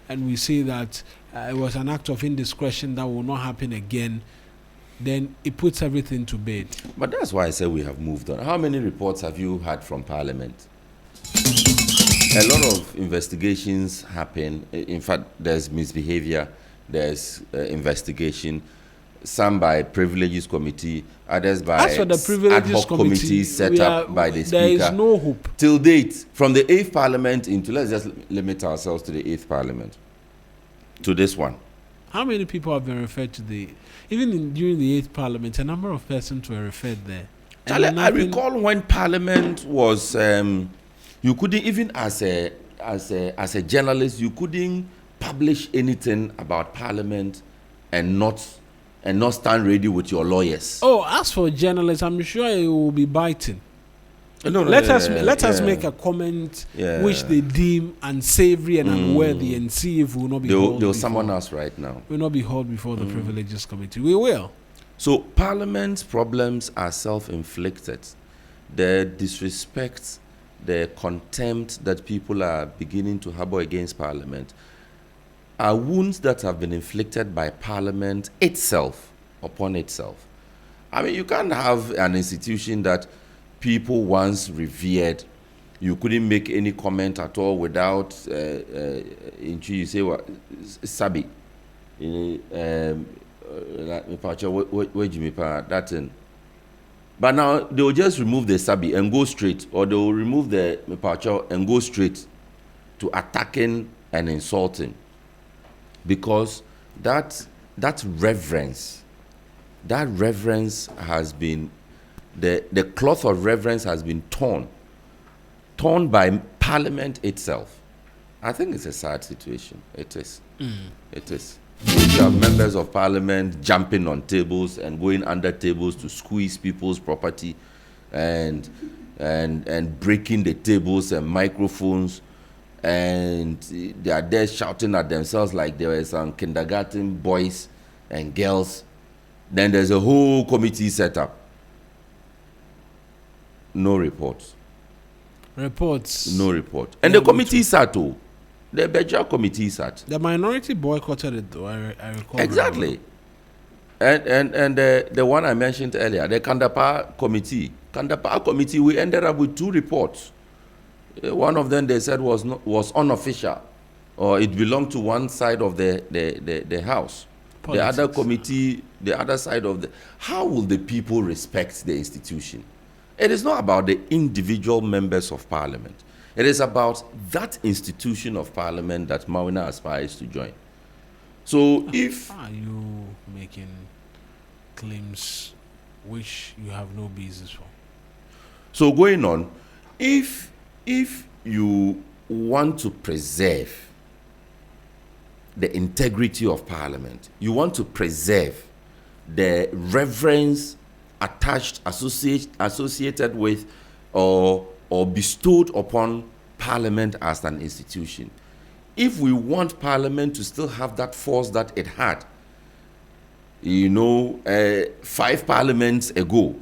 and we see that it was an act of indiscretion that will not happen again, then it puts everything to bed. But that's why I said we have moved on. How many reports have you had from Parliament? A lot of investigations happen. In fact, there's misbehavior, there's investigation, some by Privileges Committee, others by As for the Privileges ad hoc committees set up by the Speaker. There is no hope. Till date, from the 8th Parliament into, let's just limit ourselves to the 8th Parliament, to this one. How many people have been referred to during the 8th Parliament, a number of persons were referred there. Charlie, I recall when Parliament was, you couldn't, even as a journalist, you couldn't publish anything about Parliament and not stand ready with your lawyers. Oh, as for journalists, I'm sure it will be biting. No, let us make a comment which they deem unsavory and unworthy, and see if we will not be held. They'll summon us right now. We'll not be held before the Privileges Committee. We will. So Parliament's problems are self-inflicted. The disrespect, the contempt that people are beginning to harbor against Parliament are wounds that have been inflicted by Parliament itself upon itself. I mean, you can't have an institution that people once revered. You couldn't make any comment at all without, you say what, Sabi, that thing. But now they will just remove the Sabi and go straight, or they will remove the Mepacho and go straight to attacking and insulting, because that reverence has been, the cloth of reverence has been torn by Parliament itself. I think it's a sad situation. It is. It is. You have members of Parliament jumping on tables and going under tables to squeeze people's property, and breaking the tables and microphones, and they are there shouting at themselves like there were some kindergarten boys and girls. Then there's a whole committee set up. No reports. No report. And the committee sat too. The Beja committee sat. The minority boycotted it, though. I recall. Exactly. And the one I mentioned earlier, the Kandapa committee, we ended up with 2 reports. One of them they said was unofficial, or it belonged to one side of the house. Politics. The other committee, the other side of the. How will the people respect the institution? It is not about the individual members of Parliament. It is about that institution of Parliament that Mawina aspires to join. So if... Are you making claims which you have no basis for? So going on, if you want to preserve the integrity of Parliament, you want to preserve the reverence attached, associated with, or bestowed upon Parliament as an institution. If we want Parliament to still have that force that it had, 5 parliaments ago,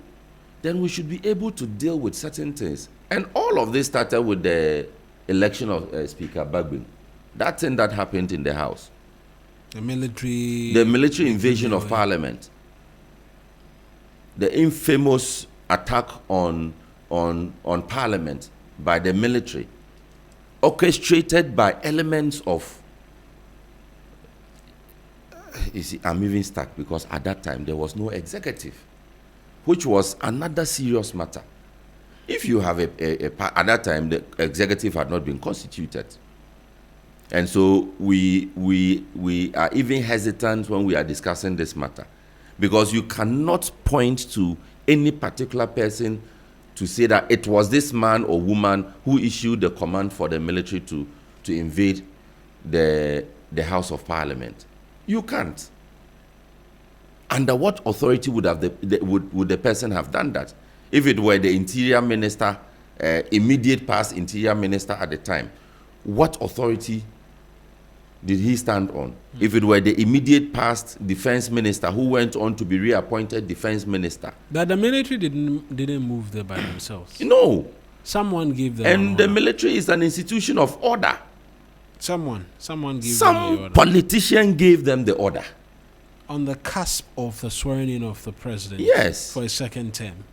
then we should be able to deal with certain things. And all of this started with the election of Speaker Bagbin. That thing that happened in the House. The military invasion of Parliament. The infamous attack on Parliament by the military, orchestrated by elements of, you see, I'm even stuck because at that time there was no executive, which was another serious matter. If you have at that time the executive had not been constituted, and so we are even hesitant when we are discussing this matter, because you cannot point to any particular person to say that it was this man or woman who issued the command for the military to invade the House of Parliament. You can't. Under what authority would the person have done that? If it were the Interior Minister, immediate past Interior Minister at the time, what authority did he stand on? If it were the immediate past Defense Minister who went on to be reappointed Defense Minister, that the military didn't move there by themselves. No, someone gave them. And the military is an institution of order. Someone gave them the Some order. politician gave them the order. On the cusp of the swearing in of the president. Yes. For a second term.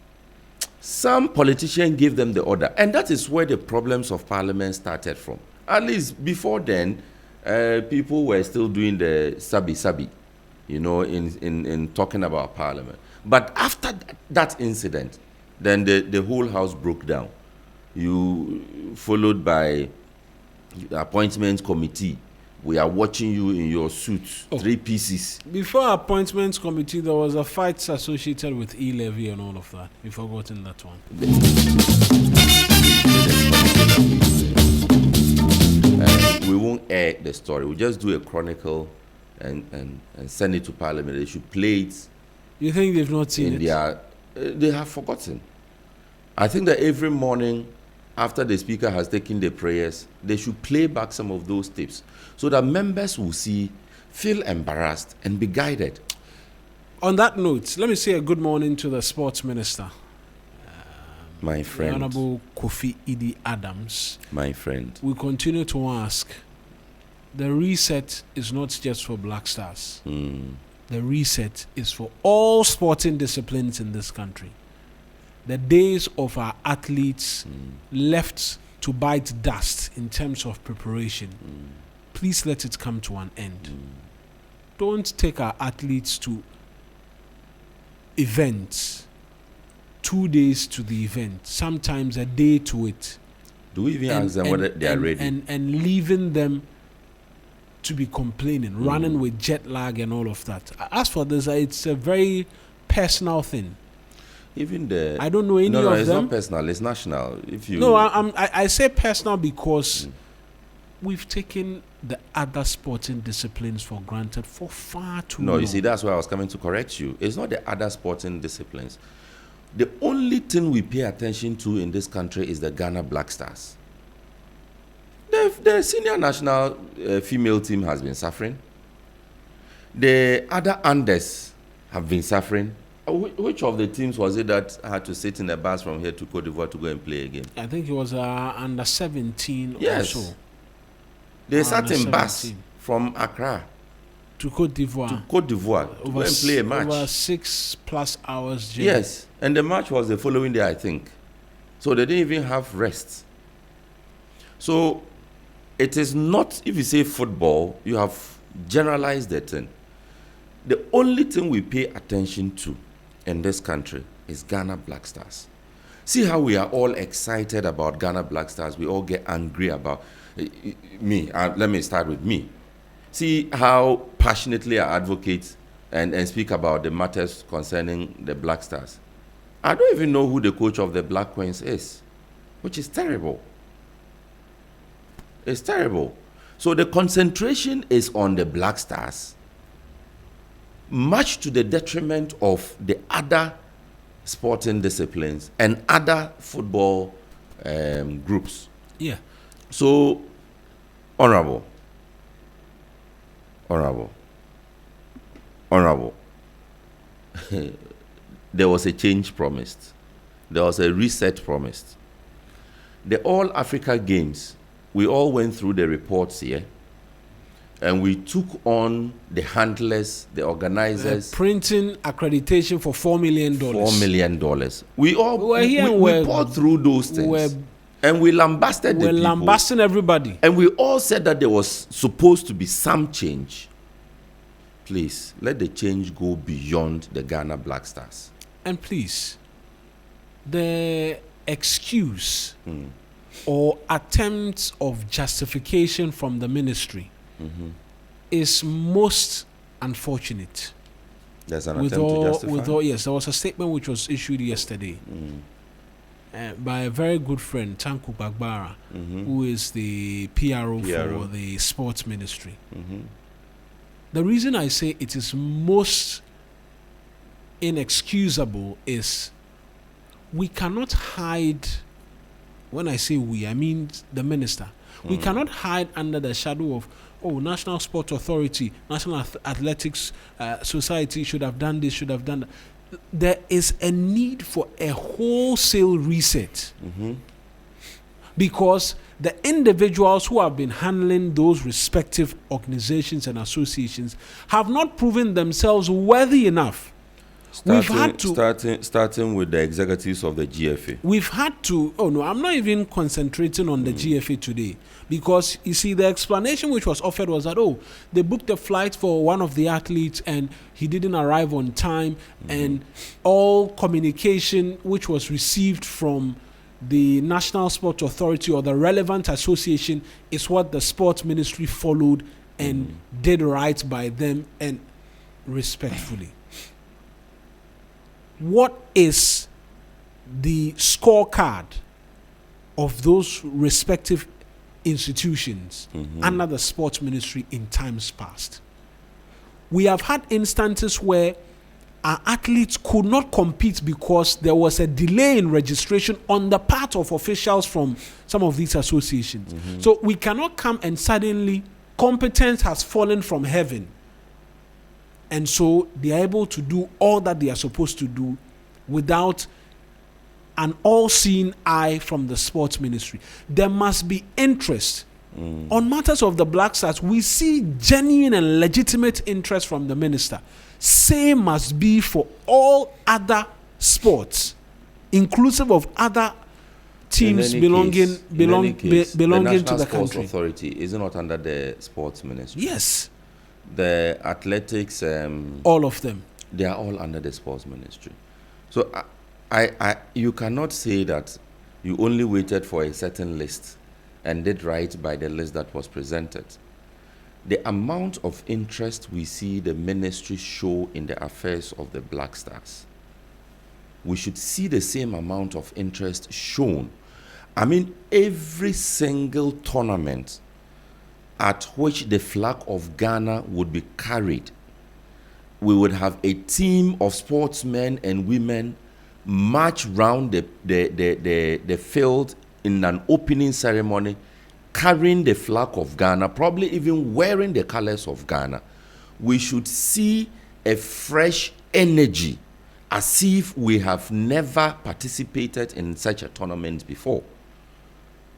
Some politician gave them the order. And that is where the problems of parliament started from. At least before then, people were still doing the sabi, in talking about parliament. But after that incident, then the whole house broke down. Followed by the appointments committee. We are watching you in your suits, 3 pieces. Before appointments committee, there was a fight associated with e-levy and all of that. You've forgotten that one. We won't air the story. We'll just do a chronicle and send it to Parliament. They should play it. You think they've not seen it? They have forgotten. I think that every morning, after the speaker has taken the prayers, they should play back some of those tapes so that members will feel embarrassed and be guided. On that note, let me say a good morning to the sports minister. My friend. The Honorable Kofi Idi Adams. My friend. We continue to ask, the reset is not just for Black Stars. The reset is for all sporting disciplines in this country. The days of our athletes left to bite dust in terms of preparation, please let it come to an end. Don't take our athletes to events, 2 days to the event, sometimes a day to it. Do we even ask them whether they are ready? And leaving them to be complaining, running with jet lag and all of that. As for this, it's a very personal thing. Even I don't know any of them. No, it's not personal. It's national. I say personal because we've taken the other sporting disciplines for granted for far too long. No, you see, that's why I was coming to correct you. It's not the other sporting disciplines. The only thing we pay attention to in this country is the Ghana Black Stars. The senior national female team has been suffering. The other unders have been suffering. Which of the teams was it that had to sit in a bus from here to Cote d'Ivoire to go and play again? I think it was under 17 yes. or so. They sat in bus from Accra to Cote d'Ivoire. To go and play a match. Over 6+ hours journey. Yes, and the match was the following day, I think. So they didn't even have rest. So it is not, if you say football, you have generalized the thing. The only thing we pay attention to in this country is Ghana Black Stars. See how we are all excited about Ghana Black Stars. We all get angry about me. Let me start with me. See how passionately I advocate and speak about the matters concerning the Black Stars. I don't even know who the coach of the Black Queens is, which is terrible. It's terrible. So the concentration is on the Black Stars, much to the detriment of the other sporting disciplines and other football groups. Yeah. So, honorable. There was a change promised. There was a reset promised. The All Africa Games, we all went through the reports here. And we took on the handlers, the organizers. Printing accreditation for $4 million. $4 million. We poured through those things. And we lambasted the people. We're lambasting everybody. And we all said that there was supposed to be some change. Please, let the change go beyond the Ghana Black Stars. And please, the excuse or attempts of justification from the ministry is most unfortunate. There's an attempt to justify? Yes, there was a statement which was issued yesterday by a very good friend, Tanku Bagbara, who is the PRO for the sports ministry. The reason I say it is most inexcusable is we cannot hide. When I say we, I mean the minister. We cannot hide under the shadow of, National Sports Authority, National Athletics Society should have done this, should have done that. There is a need for a wholesale reset. Because the individuals who have been handling those respective organizations and associations have not proven themselves worthy enough. Starting with the executives of the GFA. We've had to, oh no, I'm not even concentrating on the GFA today, because you see, the explanation which was offered was that, oh, they booked a flight for one of the athletes and he didn't arrive on time, and all communication which was received from the National Sports Authority or the relevant association is what the sports ministry followed and did right by them and respectfully. What is the scorecard of those respective institutions under the sports ministry in times past? We have had instances where our athletes could not compete because there was a delay in registration on the part of officials from some of these associations. So we cannot come and suddenly competence has fallen from heaven, and so they are able to do all that they are supposed to do without an all-seeing eye from the sports ministry. There must be interest. On matters of the Black Stars, we see genuine and legitimate interest from the minister. Same must be for all other sports, inclusive of other teams belonging to the National Sports country. Authority is not under the sports ministry. Yes. The athletics, all of them, they are all under the sports ministry. So you cannot say that you only waited for a certain list and did right by the list that was presented. The amount of interest we see the ministry show in the affairs of the Black Stars, we should see the same amount of interest shown. I mean, every single tournament at which the flag of Ghana would be carried, we would have a team of sportsmen and women march round the field in an opening ceremony, carrying the flag of Ghana, probably even wearing the colors of Ghana. We should see a fresh energy, as if we have never participated in such a tournament before.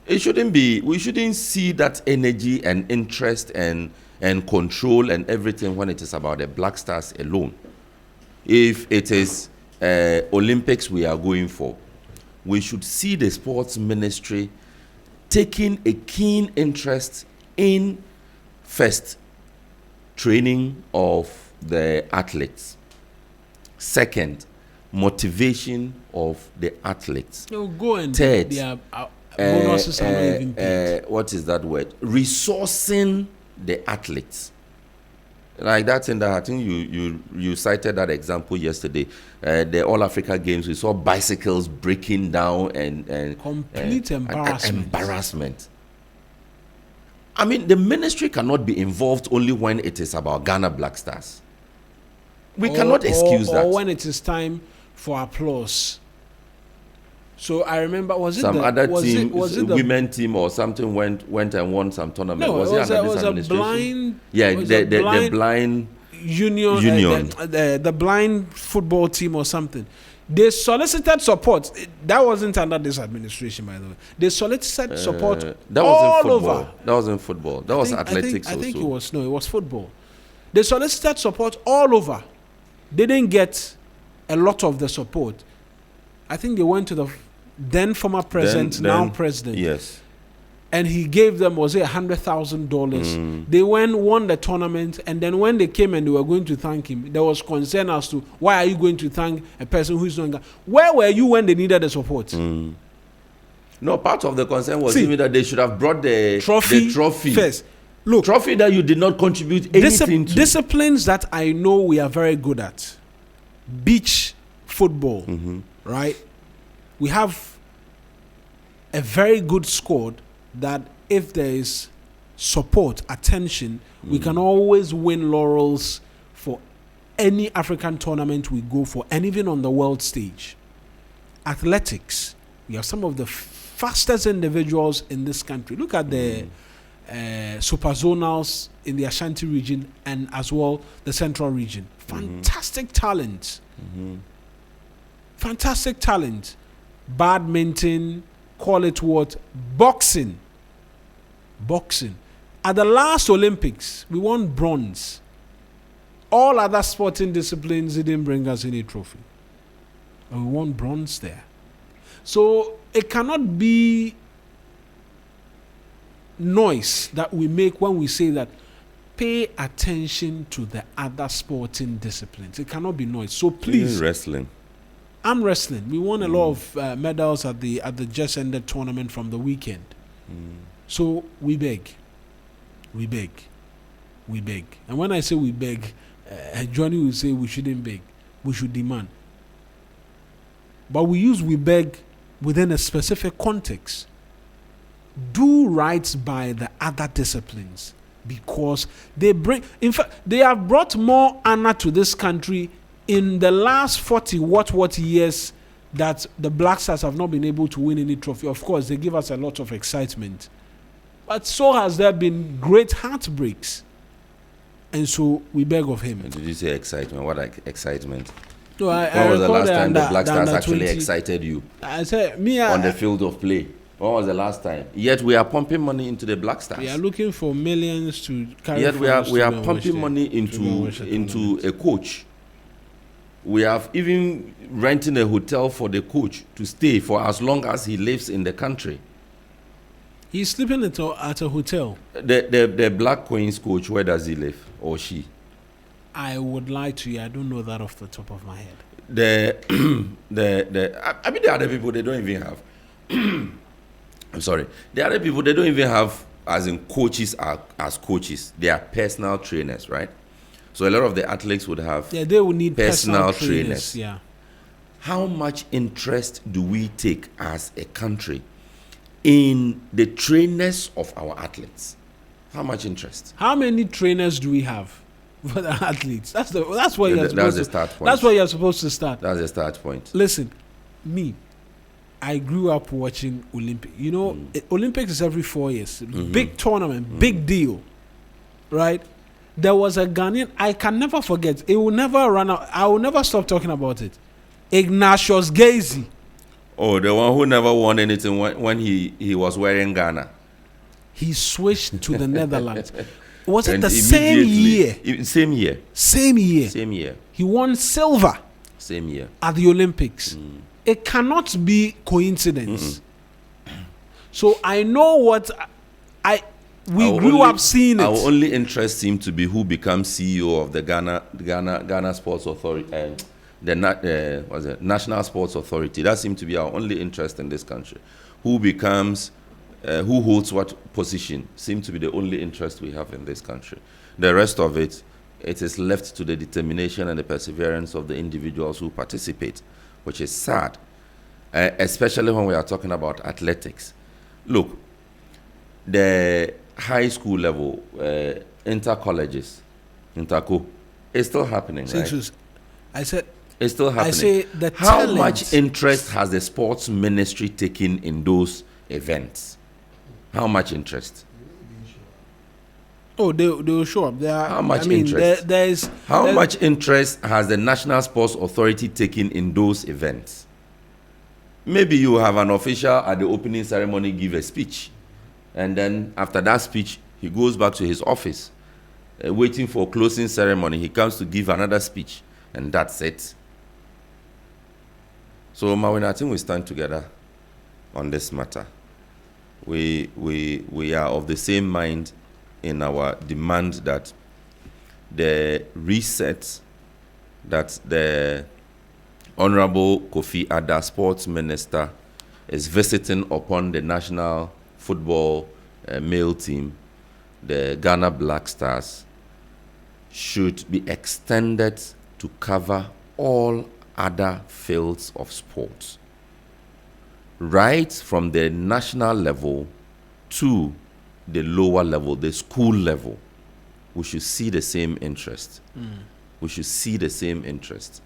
We shouldn't see that energy and interest and control and everything when it is about the Black Stars alone. If it is Olympics we are going for, we should see the sports ministry taking a keen interest in, first, training of the athletes. Second, motivation of the athletes. Go and third, their bonuses are not even paid. What is that word? Resourcing the athletes. Like that thing that I think you cited that example yesterday. The All Africa Games, we saw bicycles breaking down and complete embarrassment. I mean, the ministry cannot be involved only when it is about Ghana Black Stars. We cannot excuse that. Or when it is time for applause. So I remember, was it some the, other was team, it, was it the, women team or something went and won some tournament? No, was it under this a administration? blind. Yeah, the blind union. The blind football team or something. They solicited support. That wasn't under this administration, by the way. They solicited support that all was in football. over. That wasn't football. That was athletics. I think also. it was football. They solicited support all over. They didn't get a lot of the support. I think they went to the then former president, now president. Yes. And he gave them, was it $100,000? They won the tournament, and then when they came and they were going to thank him, there was concern as to why are you going to thank a person who is not. Where were you when they needed the support? No, part of the concern was even that they should have brought the trophy first. Look, trophy that you did not contribute anything to. Disciplines that I know we are very good at. Beach football, right? We have a very good squad that if there is support, attention, we can always win laurels for any African tournament we go for, and even on the world stage. Athletics, we have some of the fastest individuals in this country. Look at the super zonals in the Ashanti region and as well the central region. Fantastic talent. Fantastic talent. Badminton, call it what, boxing. boxing. At the last Olympics, we won bronze. All other sporting disciplines didn't bring us any trophy. And we won bronze there. So it cannot be noise that we make when we say that pay attention to the other sporting disciplines. It cannot be noise. So please. Even wrestling. I'm wrestling. We won a lot of medals at the just ended tournament from the weekend. So we beg. And when I say we beg, Johnny will say we shouldn't beg. We should demand. But we use we beg within a specific context. Do right by the other disciplines because they bring, in fact, they have brought more honor to this country in the last 40 what years that the Black Stars have not been able to win any trophy. Of course, they give us a lot of excitement. But so has there been great heartbreaks. And so we beg of him. Did you say excitement? What excitement? No, when was the last time the Black Stars actually excited you? I said, on the field of play. When was the last time? Yet we are pumping money into the Black Stars. We are looking for millions to carry. Yet we are pumping money into a coach. We have even renting a hotel for the coach to stay for as long as he lives in the country. He's sleeping at a hotel. The Black Queens coach, where does he live or she? I would lie to you. I don't know that off the top of my head. I mean, the other people they don't even have. I'm sorry. The other people they don't even have as in coaches as coaches. They are personal trainers, right? So a lot of the athletes would have. Yeah, they will need personal trainers. Yeah. How much interest do we take as a country in the trainers of our athletes? How much interest? How many trainers do we have for the athletes? That's where you're that's the start point. That's where you're supposed to start. That's the start point. Listen, I grew up watching Olympics. You know, Olympics is every 4 years. Big tournament, big deal, right? There was a Ghanaian, I can never forget. It will never run out. I will never stop talking about it. Ignatius Gazy. Oh, the one who never won anything when he was wearing Ghana. He switched to the Netherlands. Was it the same year? Same year. Same year. Same year. He won silver. Same year. At the Olympics. It cannot be coincidence. So I know what we grew up seeing it. Our only interest seemed to be who becomes CEO of the Ghana Sports Authority and the National Sports Authority. That seemed to be our only interest in this country. Who becomes, who holds what position seemed to be the only interest we have in this country. The rest of it is left to the determination and the perseverance of the individuals who participate, which is sad, especially when we are talking about athletics. Look, the high school level, inter-colleges, interco, it's still happening, right? I said, it's still happening. I say the How much interest has the sports ministry taken in those events? How much interest? Oh, they will show up. How much interest? How much interest has the National Sports Authority taken in those events? Maybe you have an official at the opening ceremony give a speech, and then after that speech, he goes back to his office, waiting for closing ceremony. He comes to give another speech, and that's it. So, Mawin, I think we stand together on this matter. We are of the same mind in our demand that the reset that the Honorable Kofi Adda, Sports Minister, is visiting upon the national football male team, the Ghana Black Stars, should be extended to cover all other fields of sports, right from the national level to the lower level, the school level. We should see the same interest. We should see the same interest.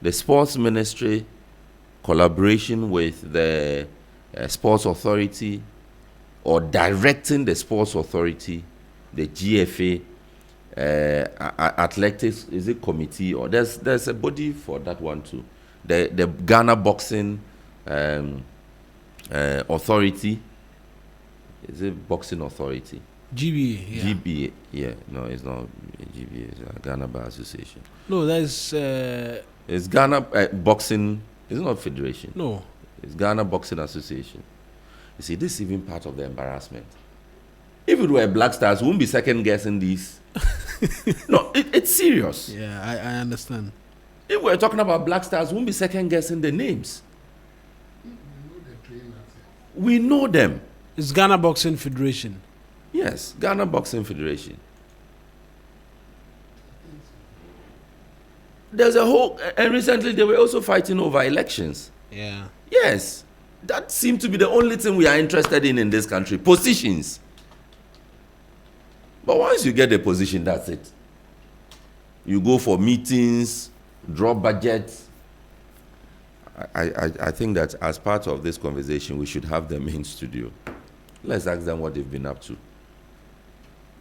The sports ministry, collaboration with the sports authority, or directing the sports authority, the GFA, athletics, is it committee, or there's a body for that one too. The Ghana Boxing Authority Is it Boxing Authority? GBA. Yeah. GBA. Yeah. No, it's not GBA. It's Ghana Bar Association. No, that's. It's Ghana Boxing. It's not Federation. No. It's Ghana Boxing Association. You see, this is even part of the embarrassment. If it were Black Stars, we wouldn't be second guessing these. No, it's serious. Yeah, I understand. If we're talking about Black Stars, we won't be second guessing the names. We know them. It's Ghana Boxing Federation. Yes, Ghana Boxing Federation. There's a whole, and recently they were also fighting over elections. Yeah. Yes, that seemed to be the only thing we are interested in this country, positions. But once you get the position, that's it. You go for meetings, draw budgets. I think that as part of this conversation, we should have them in studio. Let's ask them what they've been up to.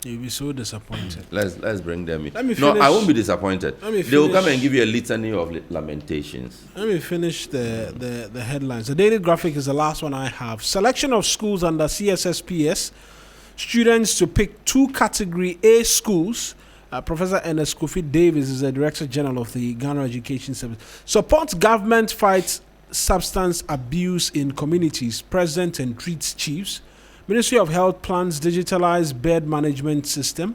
You'll be so disappointed. Let's bring them in. Let me No, finish. I won't be disappointed. Let me They will finish. come and give you a litany of lamentations. Let me finish the headlines. The Daily Graphic is the last one I have. Selection of schools under CSSPS. Students to pick 2 Category A schools. Professor Ernest Kofi Davis is the Director General of the Ghana Education Service. Supports government fights substance abuse in communities. President entreats chiefs. Ministry of Health plans digitalized bed management system.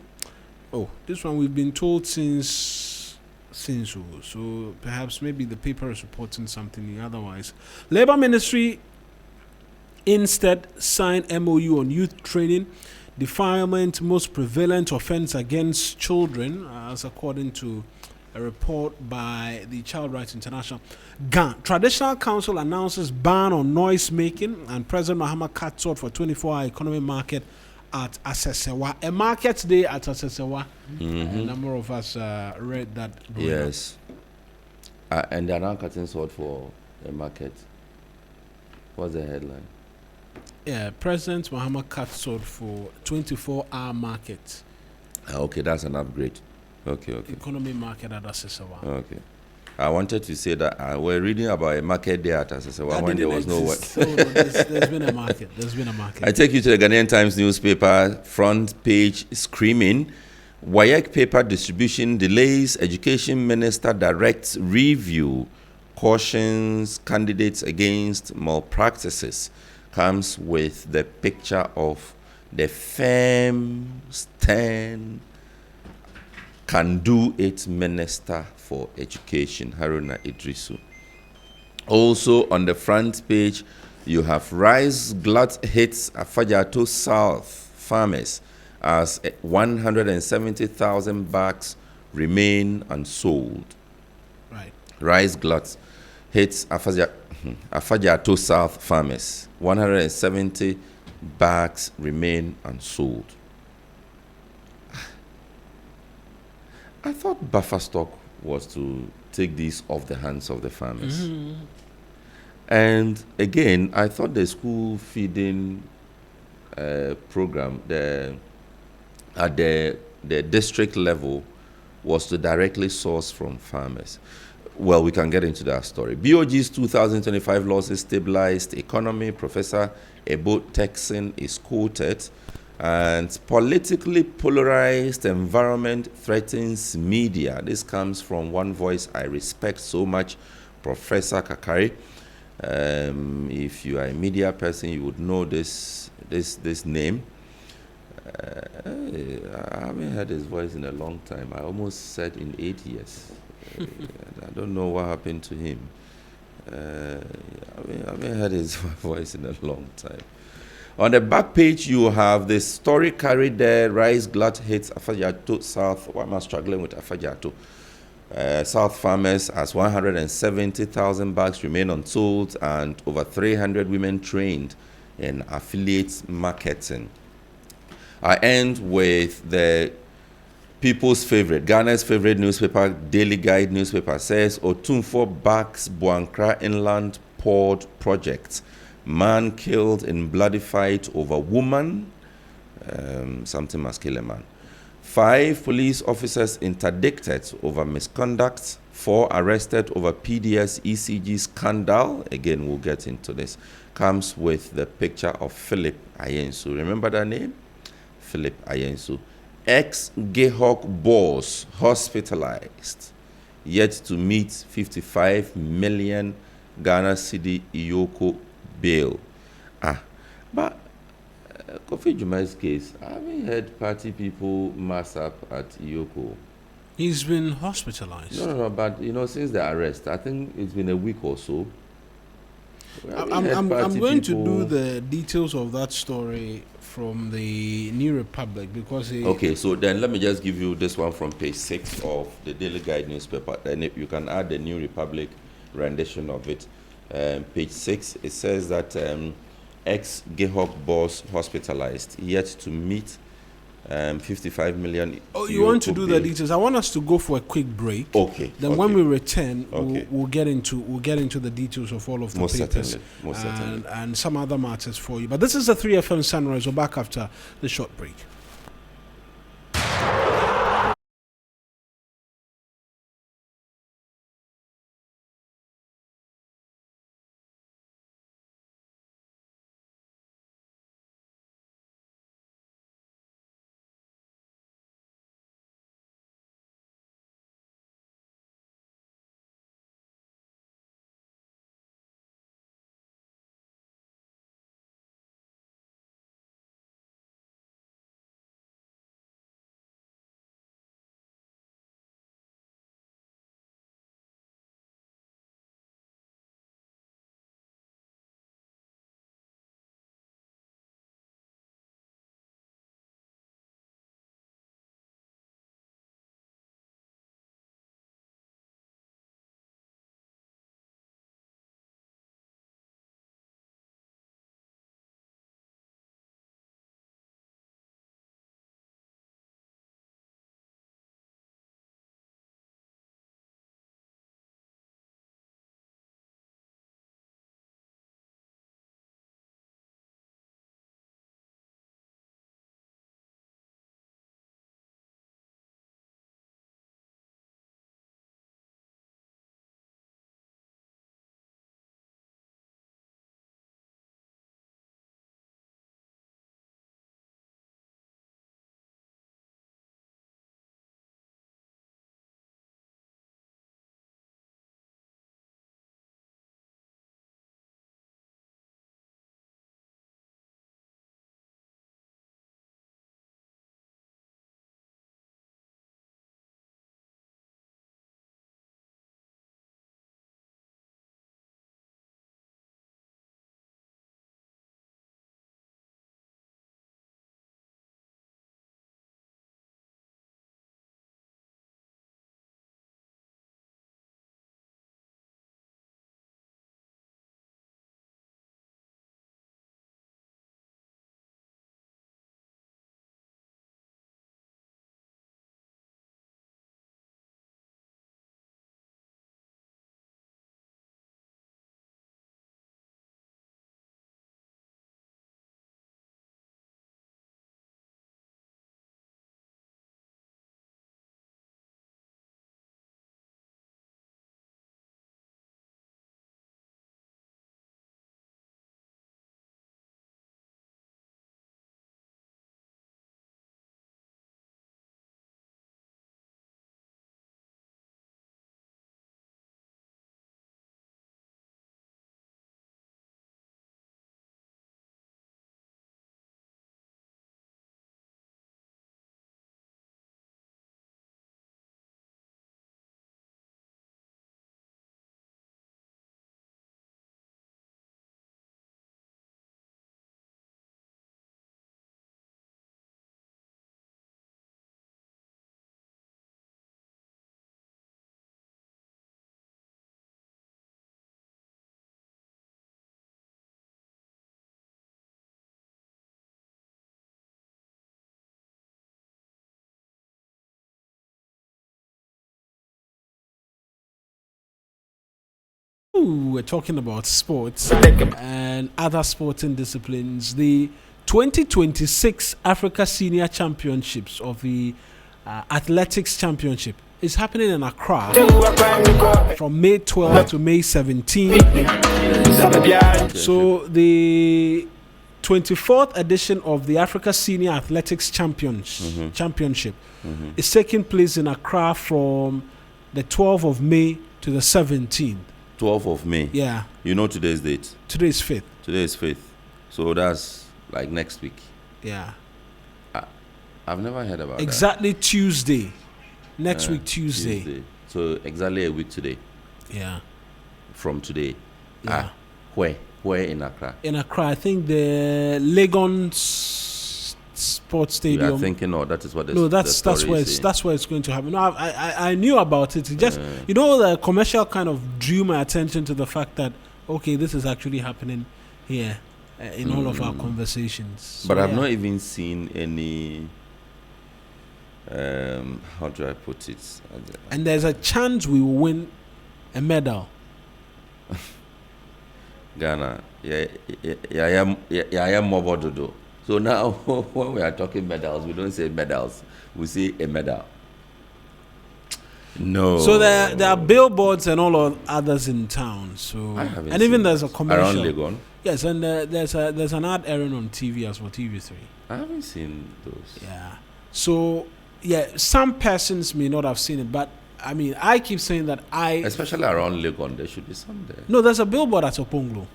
Oh, this one we've been told since so perhaps maybe the paper is reporting something otherwise. Labour Ministry instead signed MOU on youth training. Defilement most prevalent offense against children, as according to a report by the Child Rights International. Traditional Council announces ban on noise making, and President Mahama cuts out for 24-hour economy market at Asesewa. A market day at Asesewa. A number of us read that. Yes. And they're now cutting short for a market. What's the headline? Yeah, President Mahama cuts short for 24-hour market. Okay, that's an upgrade. Okay. Economy market at Asesewa. Okay. I wanted to say that we're reading about a market day at Asesewa when there was no work. There's been a market. I take you to the Ghanaian Times newspaper, front page screaming, WAEC paper distribution delays, Education Minister directs review, cautions candidates against malpractices, comes with the picture of the firm, stern, can do it Minister for Education, Haruna Idrisu. Also on the front page, you have rice glut hits Afajato South farmers as 170,000 bags remain unsold. Right. Rice glut hits Afajato South farmers. 170 bags remain unsold. I thought buffer stock was to take these off the hands of the farmers. And again, I thought the school feeding program at the district level was to directly source from farmers. Well, we can get into that story. BOG's 2025 losses stabilized economy. Professor Ebo Texan is quoted. And politically polarized environment threatens media. This comes from one voice I respect so much, Professor Kakari. If you are a media person, you would know this name. I haven't heard his voice in a long time. I almost said in 8 years. I don't know what happened to him. I haven't heard his voice in a long time. On the back page, you have the story carried there. Rice glut hits Afajato South. Why am I struggling with Afajato? South farmers as 170,000 bags remain unsold and over 300 women trained in affiliate marketing. I end with the people's favorite, Ghana's favorite newspaper, Daily Guide newspaper, says Otumfo backs Buankra Inland Port project. Man killed in bloody fight over woman. Something must kill a man. 5 police officers interdicted over misconduct. 4 arrested over PDS ECG scandal. Again, we'll get into this. Comes with the picture of Philip Ayensu. Remember that name? Philip Ayensu. Ex-Gayhawk boss hospitalized. Yet to meet 55 million Ghana cedi Iyoko bail. But Kofi Jumai's case, I haven't heard party people mass up at Iyoko. He's been hospitalized. No, but since the arrest, I think it's been a week or so. I'm going to do the details of that story from the New Republic because okay, so then let me just give you this one from page 6 of the Daily Guide newspaper. Then you can add the New Republic rendition of it. Page 6, it says that ex-Gayhawk boss hospitalized, yet to meet 55 million. Oh, you want to do the details? I want us to go for a quick break. Okay. Then when we return, we'll get into the details of all of the papers and some other matters for you. But this is the 3FM Sunrise. We're back after the short break. We're talking about sports and other sporting disciplines. The 2026 Africa Senior Championships of the Athletics Championship. It's happening in Accra from May 12 to May 17. So the 24th edition of the Africa Senior Athletics Championship is taking place in Accra from the 12th of May to the 17th. 12th of May. Yeah. You know today's date? Today is 5th. Today is 5th. So that's like next week. Yeah. I've never heard about exactly Tuesday. Next week, Tuesday. So exactly a week today. Yeah. From today. Yeah. Where in Accra? In Accra, I think the Legon Sports Stadium. You are thinking, that is what the that's where it's going to happen. No, I knew about it. It just the commercial kind of drew my attention to the fact that this is actually happening here in all of our conversations. So, but I've not even seen any. How do I put it? And there's a chance we will win a medal. Ghana, yeah, Mobododo. So now, when we are talking medals, we don't say medals, we say a medal. No. So there are billboards and all of others in town. So and even there's a commercial around Legon. Yes, and there's an ad airing on TV as well, TV3. I haven't seen those. Yeah. So some persons may not have seen it, but I mean, I keep saying that especially around Legon, there should be some there. No, there's a billboard at Oponglo.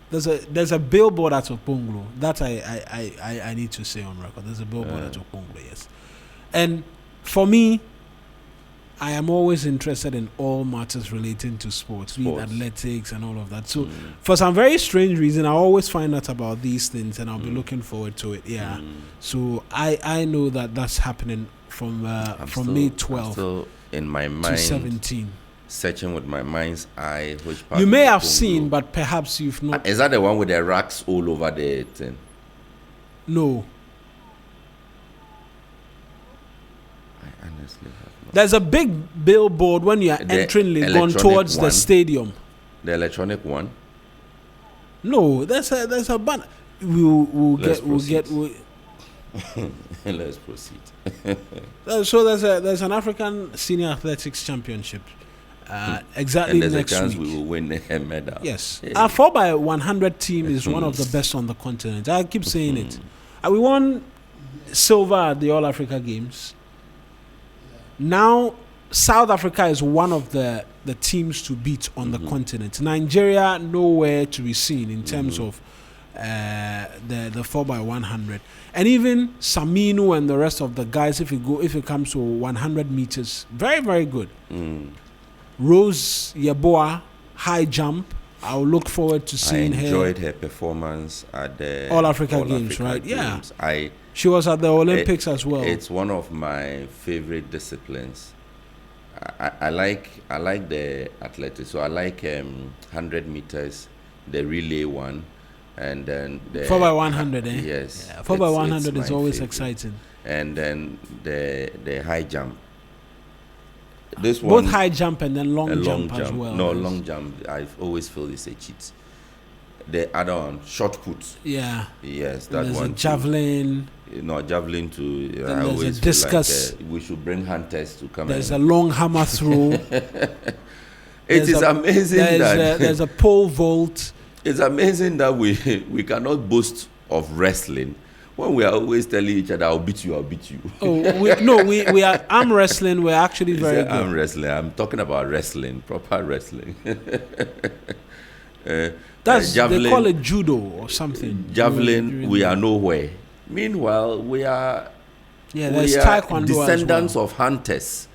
There's a billboard at Oponglo. That I need to say on record. There's a billboard at Oponglo, yes. And for me, I am always interested in all matters relating to sports, be it athletics and all of that. So for some very strange reason, I always find out about these things and I'll be looking forward to it. Yeah. So I know that that's happening from May 12th still in my mind to 17. Searching with my mind's eye which part you may have seen, but perhaps you've not. Is that the one with the racks all over the thing? No. I honestly have not. There's a big billboard when you are entering Legon towards the stadium. The electronic one? No, there's a banner. Let's proceed. So there's an African Senior Athletics Championship. Exactly and next there's a chance week. we will win a medal. Yes. Our 4x100 team is one of the best on the continent. I keep saying it. We won silver at the All Africa Games. Now, South Africa is one of the teams to beat on the continent. Nigeria, nowhere to be seen in terms of the 4x100. And even Saminu and the rest of the guys, if it comes to 100 meters, very, very good. Rose Yeboah, high jump. I'll look forward to seeing her. I enjoyed her performance at the All Africa Games, right? Games. Yeah. She was at the Olympics as well. It's one of my favorite disciplines. I like the athletics. So I like 100 meters, the relay one, and then the 4x100. Yes. Yeah, 4x100 is always favorite. exciting. And then the high jump. This both one, high jump and then long jump as well. No, long jump. I always feel it's a cheat. The other one, shot put. Yeah. Yes, that there's one. There's a javeling. No, javelin too. I always feel discus. Like, we should bring hunters to come. There's a long hammer throw. It is amazing that there's a pole vault. It's amazing that we cannot boast of wrestling when we are always telling each other, "I'll beat you, I'll beat you." We are arm wrestling. We're actually very good. Arm wrestling. I'm talking about wrestling, proper wrestling. Javelin, they call it judo or something. Javelin, we are nowhere. Meanwhile, we are taekwondo descendants as well. of hunters.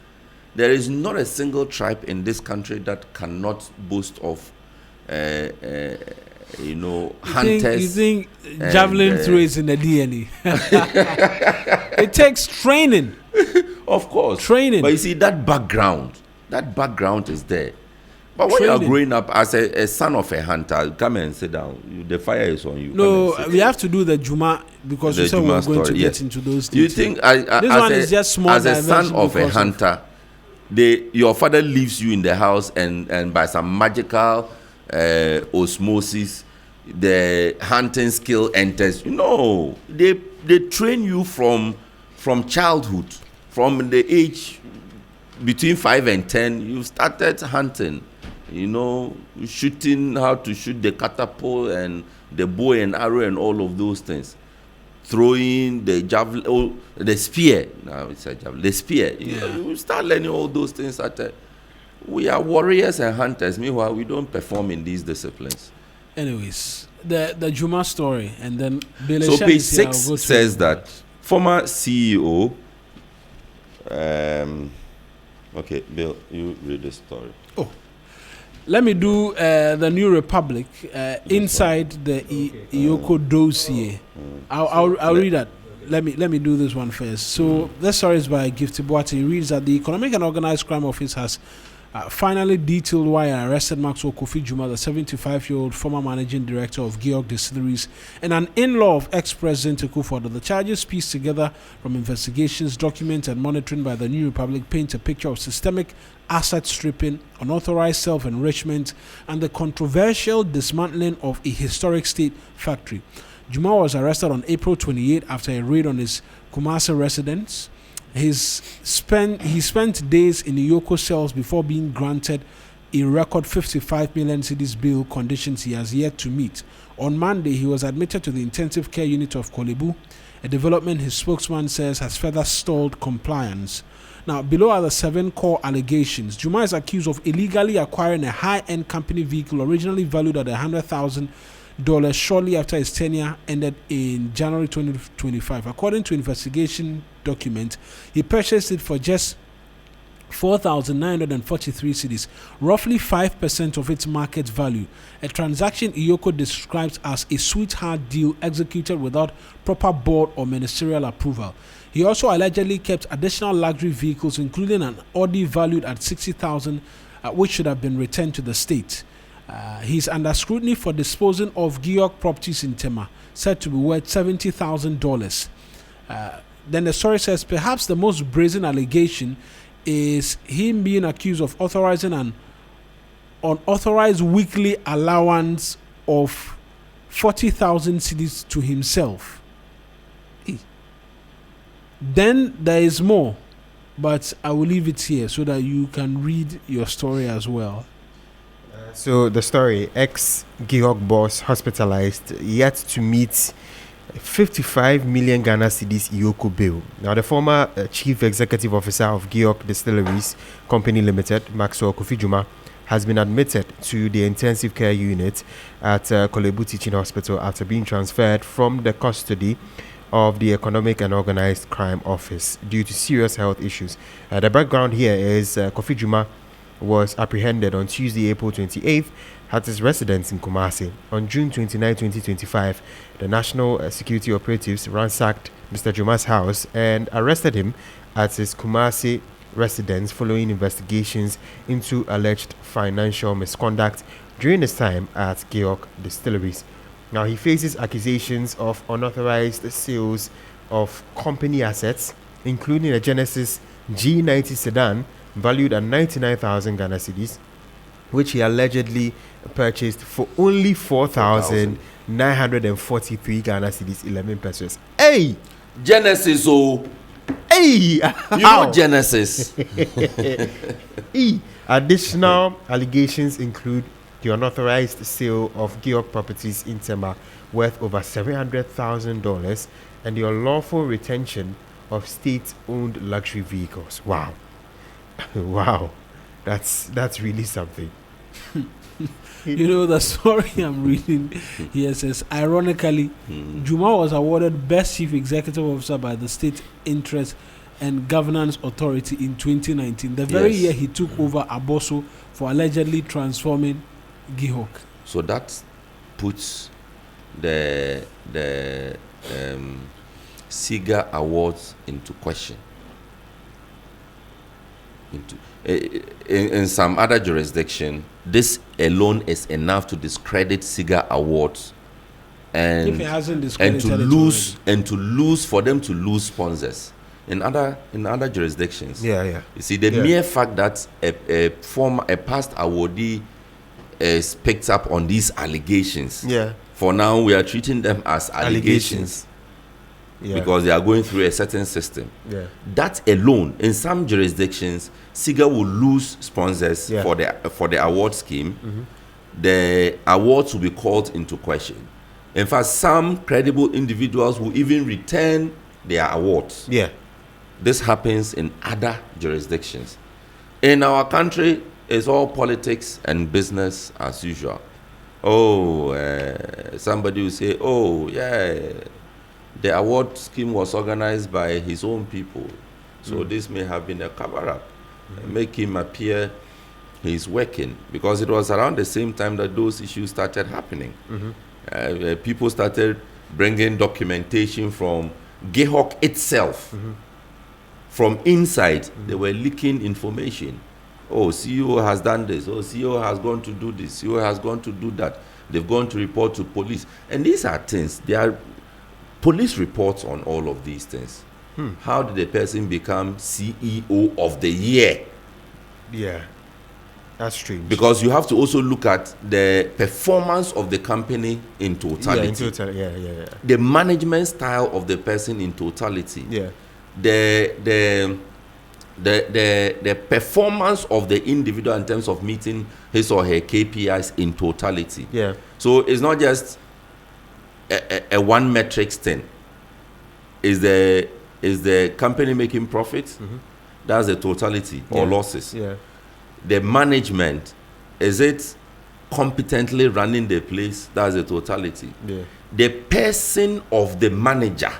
There is not a single tribe in this country that cannot boast of, hunters. You think javelin throw is in the DNA? It takes training. Of course. Training. But you see, that background is there. But when you are growing up as a son of a hunter, come and sit down. The fire is on you. No, we have to do the Juma because we said we're going to get into those things. You think this one is just small as a son of a hunter, your father leaves you in the house and by some magical osmosis, the hunting skill enters. No, they train you from from childhood, from the age between 5 and 10, you started hunting, shooting, how to shoot the catapult and the bow and arrow and all of those things. Throwing the javelin, the spear. No, it's a javelin. The spear. Yeah. You start learning all those things. We are warriors and hunters. Meanwhile, we don't perform in these disciplines. Anyways, the Juma story, and then Bill. So page 6 says that former CEO. Okay, Bill, you read the story. Oh, let me do the New Republic inside the Iyoko dossier. I'll read that. Let me do this one first. So this story is by Gifty Boate. It reads that the Economic and Organized Crime Office has finally detailed why I arrested Maxwell Kofi Juma, the 75-year-old former managing director of Georg Distilleries and an in-law of ex-President Akufo-Addo. The charges pieced together from investigations, documents, and monitoring by the New Republic paint a picture of systemic asset stripping, unauthorized self-enrichment, and the controversial dismantling of a historic state factory. Juma was arrested on April 28 after a raid on his Kumasi residence. He spent days in the Iyoko cells before being granted a record 55 million cedis bail, conditions he has yet to meet. On Monday, he was admitted to the intensive care unit of Kolebu, a development his spokesman says has further stalled compliance. Now, below are the 7 core allegations. Juma is accused of illegally acquiring a high-end company vehicle originally valued at $100,000 shortly after his tenure ended in January 2025. According to investigation document, he purchased it for just 4,943 cedis, roughly 5% of its market value, a transaction Iyoko describes as a sweetheart deal executed without proper board or ministerial approval. He also allegedly kept additional luxury vehicles, including an Audi valued at 60,000, which should have been returned to the state. He's under scrutiny for disposing of Georg properties in Tema, said to be worth $70,000. Then the story says perhaps the most brazen allegation is him being accused of authorizing an unauthorized weekly allowance of 40,000 cedis to himself. Then there is more, but I will leave it here so that you can read your story as well. So the story, ex-Georg boss hospitalized, yet to meet 55 million Ghana cedis Iyoko bail. Now, the former chief executive officer of Georg Distilleries Company Limited, Maxwell Kofi Juma, has been admitted to the intensive care unit at Kolebu Teaching Hospital after being transferred from the custody of the Economic and Organized Crime Office due to serious health issues. The background here is Kofi Juma was apprehended on Tuesday, April 28th at his residence in Kumasi. On June 29, 2025, the National Security Operatives ransacked Mr. Juma's house and arrested him at his Kumasi residence following investigations into alleged financial misconduct during his time at Georg Distilleries. Now, he faces accusations of unauthorized sales of company assets, including a Genesis G90 sedan valued at 99,000 Ghana cedis, which he allegedly purchased for only 4,943 Ghana cedis, 11 pesos. Hey! Genesis, oh! Hey! You know Genesis. Hey! Additional allegations include the unauthorized sale of Georg properties in Tema worth over $700,000 and the unlawful retention of state-owned luxury vehicles. Wow. Wow, that's really something. You know, the story I'm reading here says, ironically, Juma was awarded Best Chief Executive Officer by the State Interest and Governance Authority in 2019, the very year he took over Aboso for allegedly transforming Georg. So that puts the SIGA Awards into question. In some other jurisdiction, this alone is enough to discredit SIGA Awards, and if it hasn't to lose for them to lose sponsors. In other jurisdictions, you see, the mere fact that a past awardee is picked up on these allegations. Yeah. For now, we are treating them as allegations. because they are going through a certain system. Yeah. That alone, in some jurisdictions, SIGA will lose sponsors for the award scheme. The awards will be called into question. In fact, some credible individuals will even return their awards. Yeah. This happens in other jurisdictions. In our country, it's all politics and business as usual. Somebody will say, the award scheme was organized by his own people. So this may have been a cover-up. Make him appear he's working. Because it was around the same time that those issues started happening. People started bringing documentation from GEHOC itself. From inside, they were leaking information. CEO has done this. CEO has gone to do this. CEO has gone to do that. They've gone to report to police. And these are things. There are police reports on all of these things. How did a person become CEO of the year? Yeah. That's strange. Because you have to also look at the performance of the company in totality. Yeah, in totality. Yeah. The management style of the person in totality. Yeah. The performance of the individual in terms of meeting his or her KPIs in totality. Yeah. So it's not just a one metrics thing. Is the company making profits? That's the totality or losses. Yeah. The management, is it competently running the place? That's the totality. Yeah. The person of the manager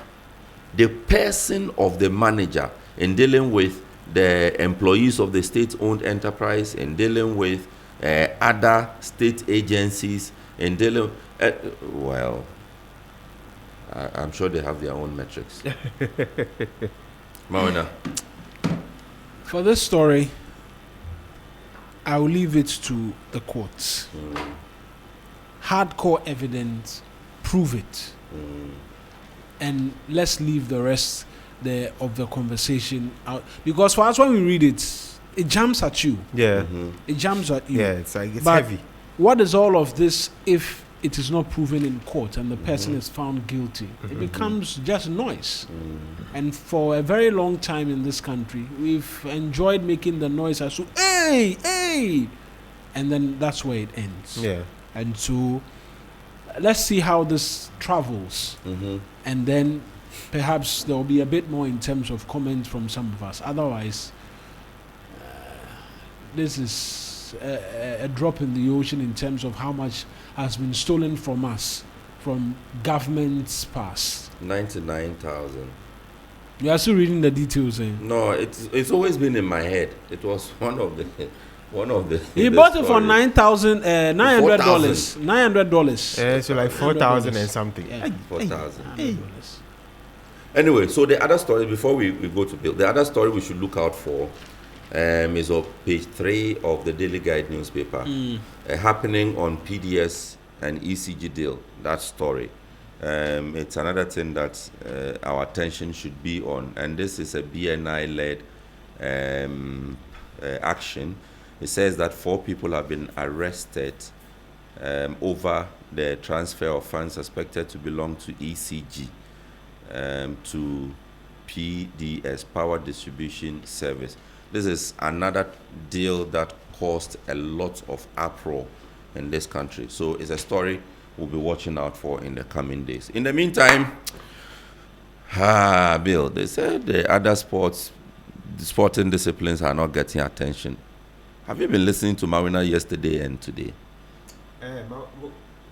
in dealing with the employees of the state-owned enterprise, in dealing with other state agencies, in dealing I'm sure they have their own metrics. Mauna. For this story, I will leave it to the courts. Hardcore evidence, prove it. And let's leave the rest of the conversation out. Because for us, when we read it, it jumps at you. Yeah. It jumps at you. Yeah, it's like it's But heavy. what is all of this if it is not proven in court and the person is found guilty? It becomes just noise. And for a very long time in this country, we've enjoyed making the noise as so, hey, and then that's where it ends. Yeah. And so let's see how this travels, and then perhaps there will be a bit more in terms of comments from some of us. Otherwise, this is a drop in the ocean in terms of how much has been stolen from us from governments past. 99,000. You are still reading the details, eh? No, it's always been in my head. It was one of the. He bought it for $900. $900. So like 4,000 and something. Yeah. 4,000. Anyway, so the other story before we go to Bill, the other story we should look out for is on page 3 of the Daily Guide newspaper, happening on PDS and ECG deal. That story. It's another thing that our attention should be on, and this is a BNI-led action. It says that 4 people have been arrested over the transfer of funds suspected to belong to ECG to PDS, Power Distribution Service. This is another deal that caused a lot of uproar in this country. So it's a story we'll be watching out for in the coming days. In the meantime, Bill, they said the other sporting disciplines are not getting attention. Have you been listening to Marina yesterday and today?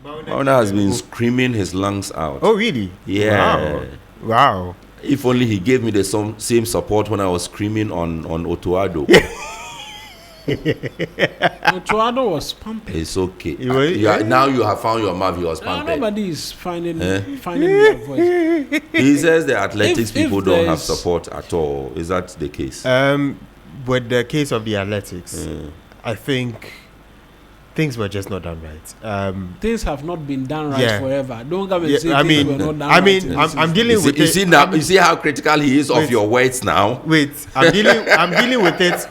Marina has been screaming his lungs out. Oh, really? Yeah. Wow. If only he gave me the same support when I was screaming on Otuado. Otuado was pumping. It's okay. Now you have found your mouth. He was pumping. Nobody is finding their voice. He says the athletics people don't have there's- support at all. Is that the case? With the case of the athletics, I think things were just not done right. Things have not been done right Yeah. forever. Don't come and say I things mean, were not done right. in this I'm system. dealing with you it. see now. You see how critical he is of Wait. your words now. Wait, I'm dealing with it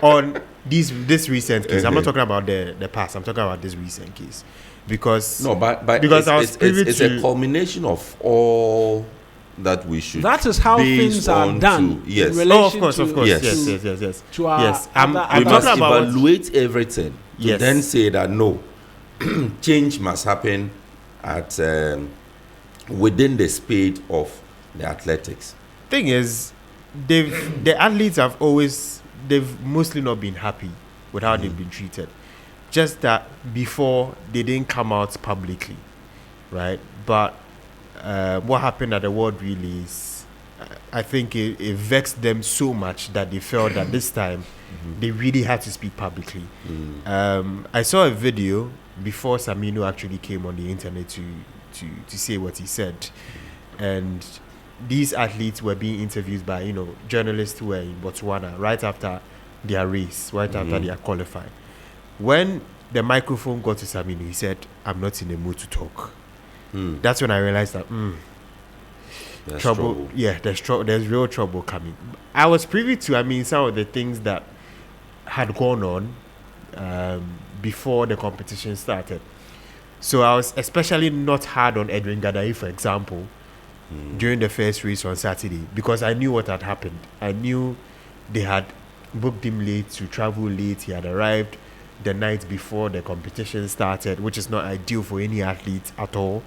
on this recent case. I'm not talking about the past. I'm talking about this recent case because No, but because I was privy it's to a culmination of all that we should. That is how base things are on done. to- yes. In relation Of course. Yes. Yes. To our Yes. other- We other- must talking about- evaluate everything to Yes. then say that no, change must happen at within the speed of the athletics. Thing is, the athletes they've mostly not been happy with how they've been treated. Just that before they didn't come out publicly, right? But what happened at the World Relays, I think it vexed them so much that they felt that this time they really had to speak publicly. I saw a video before Samino actually came on the internet to say what he said, and these athletes were being interviewed by journalists who were in Botswana right after their race, right after they are qualified. When the microphone got to Samino, he said, "I'm not in the mood to talk." That's when I realized that There's trouble. Yeah, there's real trouble coming. I was privy to, some of the things that had gone on before the competition started. So I was especially not hard on Edwin Gadai, for example, during the first race on Saturday, because I knew what had happened. I knew they had booked him late to travel late. He had arrived the night before the competition started, which is not ideal for any athlete at all,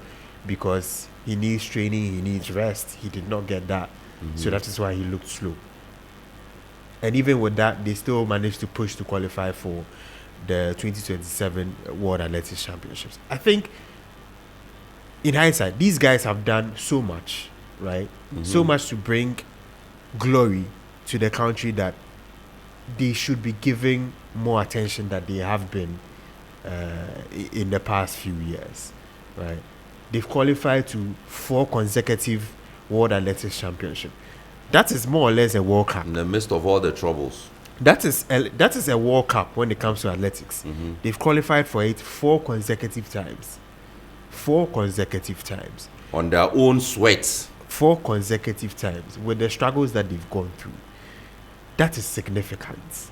because he needs training, he needs rest. He did not get that. So that is why he looked slow. And even with that, they still managed to push to qualify for the 2027 World Athletics Championships. I think, in hindsight, these guys have done so much, right? So much to bring glory to the country that they should be giving more attention that they have been in the past few years, right? They've qualified to 4 consecutive World Athletics Championships. That is more or less a World Cup. In the midst of all the troubles. That is a World Cup when it comes to athletics. They've qualified for it 4 consecutive times. 4 consecutive times. On their own sweat. 4 consecutive times with the struggles that they've gone through. That is significant.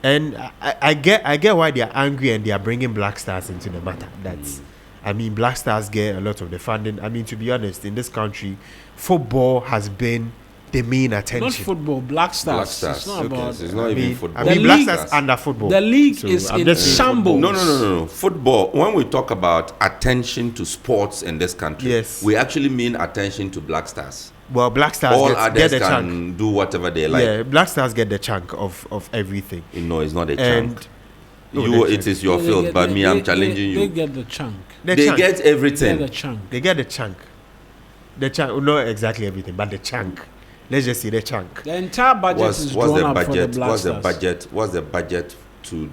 And I get why they are angry and they are bringing Black Stars into the matter. Black Stars get a lot of the funding. To be honest, in this country, football has been the main attention. Not football, Black Stars. Black Stars. It's not Okay, about. so it's not even football. The Black league- Stars under football. The league So is I'm in just saying shambles. No. Football, when we talk about attention to sports in this country, Yes. we actually mean attention to Black Stars. Well, Black Stars All get others the can chunk. do whatever they like. Yeah, Black Stars get the chunk of everything. No, it's not a And chunk. No, It is your They field, get- but they- me, I'm they- challenging They you. get the chunk. the They chunk. get They get everything. the chunk. They get the chunk. The chunk, not exactly everything, but the chunk. Let's just say the chunk. The entire budget What's is what's drawn the up for the budget? Black What's the Stars. budget? What's the budget to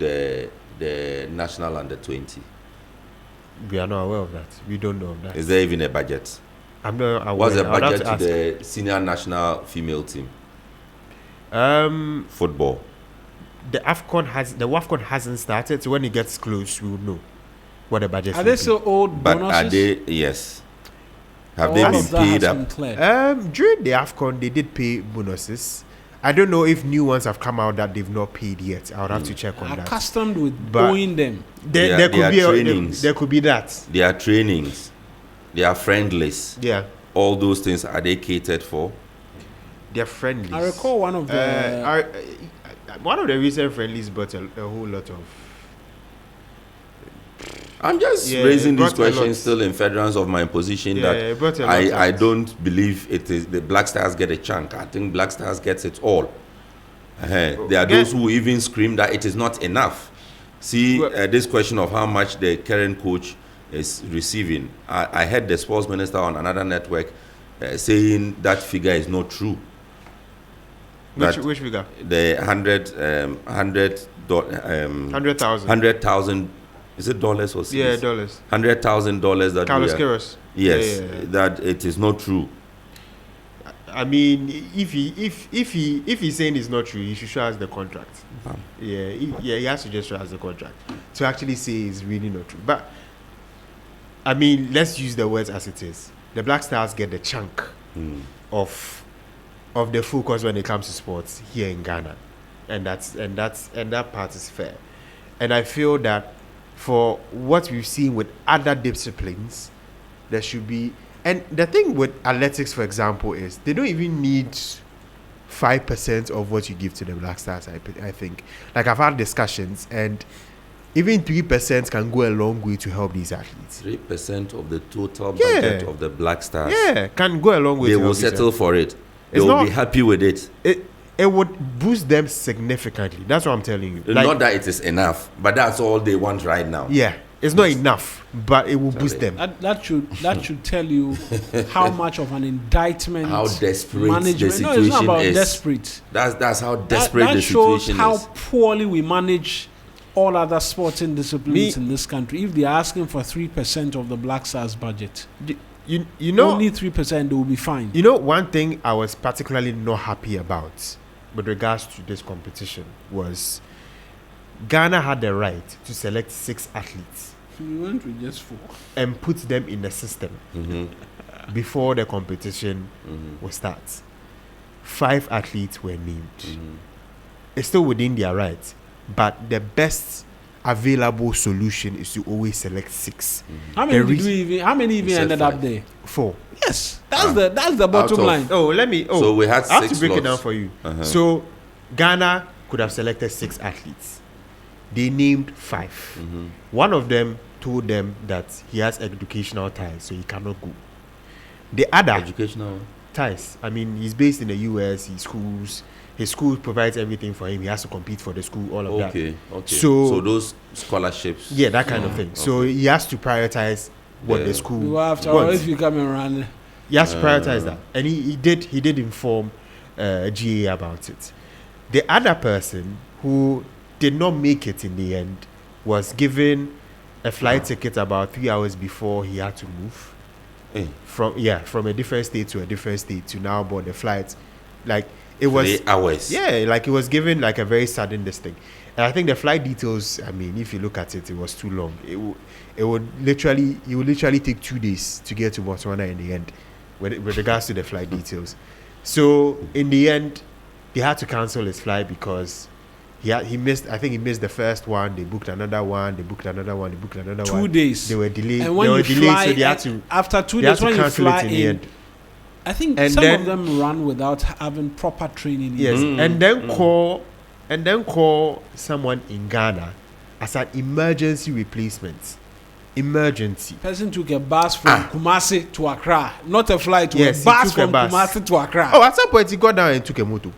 the national under 20? We are not aware of that. We don't know of that. Is there even a budget? I'm not aware. What's the I would have budget to ask. the senior national female team Um, football? the WAFCON hasn't started, so when it gets close, we will know what the budget Are will they be. still old But bonuses? are they? Yes. Have Or they all been of that paid has up? been cleared? During the AFCON, they did pay bonuses. I don't know if new ones have come out that they've not paid yet. I would have to check on that. Accustomed with But- owing them. There Their could be trainings. there could be that. Their trainings, their friendlies, Yeah, all those things, are they catered for? they're friendlies. I recall one of the. One of the recent friendlies brought a whole lot of. I'm just Yeah, raising it these brought a lot. questions still in furtherance of my position Yeah, that it brought a lot I out. don't believe it is the Black Stars get a chunk. I think Black Stars gets it all. There are Yeah. those who even scream that it is not enough. See, Well- this question of how much the current coach is receiving. I heard the sports minister on another network saying that figure is not true. Which figure? The 100,000, is it dollars or cedis? Yeah, dollars. $100,000 that Carlos we are, Queiroz. yes, Yeah. that it is not true. If he's saying it's not true, he should show us the contract. He has to just show us the contract to actually say it's really not true. But let's use the words as it is. The Black Stars get the chunk of the focus when it comes to sports here in Ghana, and that part is fair. And I feel that for what we've seen with other disciplines, there should be And the thing with athletics, for example, is they don't even need 5% of what you give to the Black Stars. I think, like, I've had discussions, and even 3% can go a long way to help these athletes. 3% of the total budget of the Black Stars. Yeah, can go a long way. They will settle for it. They will be happy with it. It would boost them significantly. That's what I'm telling you. Like, not that it is enough, but that's all they want right now. Yeah, it's not enough, but it will boost them. That should tell you how much of an indictment, how desperate management. the situation no, it's not about is. Desperate. That's how desperate the situation is. That shows how poorly we manage all other sporting disciplines in this country. If they're asking for 3% of the Black Stars budget, you know, only 3%, they will be fine. You know, one thing I was particularly not happy about with regards to this competition was Ghana had the right to select 6 athletes. We went with just 4 and put them in the system before the competition will start. 5 athletes were named. It's still within their right, but the best available solution is to always select 6. How many even ended 5. Up there? 4. Yes, that's the bottom line. So we had 6 I have to break slots. it down for you. So Ghana could have selected 6 athletes. They named 5. One of them told them that he has educational ties, so he cannot go. The other educational ties. I mean, he's based in the US. His school provides everything for him. He has to compete for the school, all of that. Okay. So those scholarships. Yeah, that kind of thing. Okay. So he has to prioritize what the school wants. If you come around, he has to prioritize that, and he did inform GA about it. The other person who did not make it in the end was given a flight ticket about 3 hours before he had to move from a different state to a different state to now board the flight. Like, it was 3 hours. Yeah, like it was given like a very sudden thing. And I think the flight details, I mean, if you look at it, it was too long. It would literally take 2 days to get to Botswana in the end with regards to the flight details. So in the end, they had to cancel his flight because he missed the first one. They booked another one. They booked another one. 2 days. They were delayed. And when so they had to, after 2 days, when you fly in the end, I think some of them run without having proper training. Yes, and then call someone in Ghana as an emergency replacement. Emergency. Person took a bus from Kumasi to Accra, not a flight. A bus from Kumasi to Accra. Oh, at some point he got down and took a motor.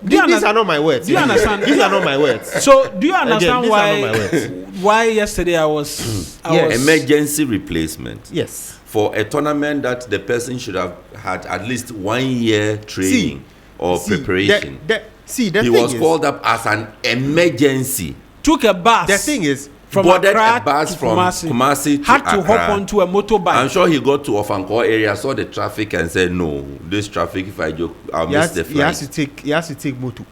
These are not my words. Do you understand? These are not my words. So, do you understand why yesterday I was emergency replacement? Yes. For a tournament that the person should have had at least 1 year training or preparation. He was called up as an emergency. Took a bus. The thing is, boarded a bus from Kumasi to had to Accra. hop onto a motorbike. I'm sure he got to Ofankor area, saw the traffic and said, no, this traffic, if I joke, I'll miss the flight. He has to take motor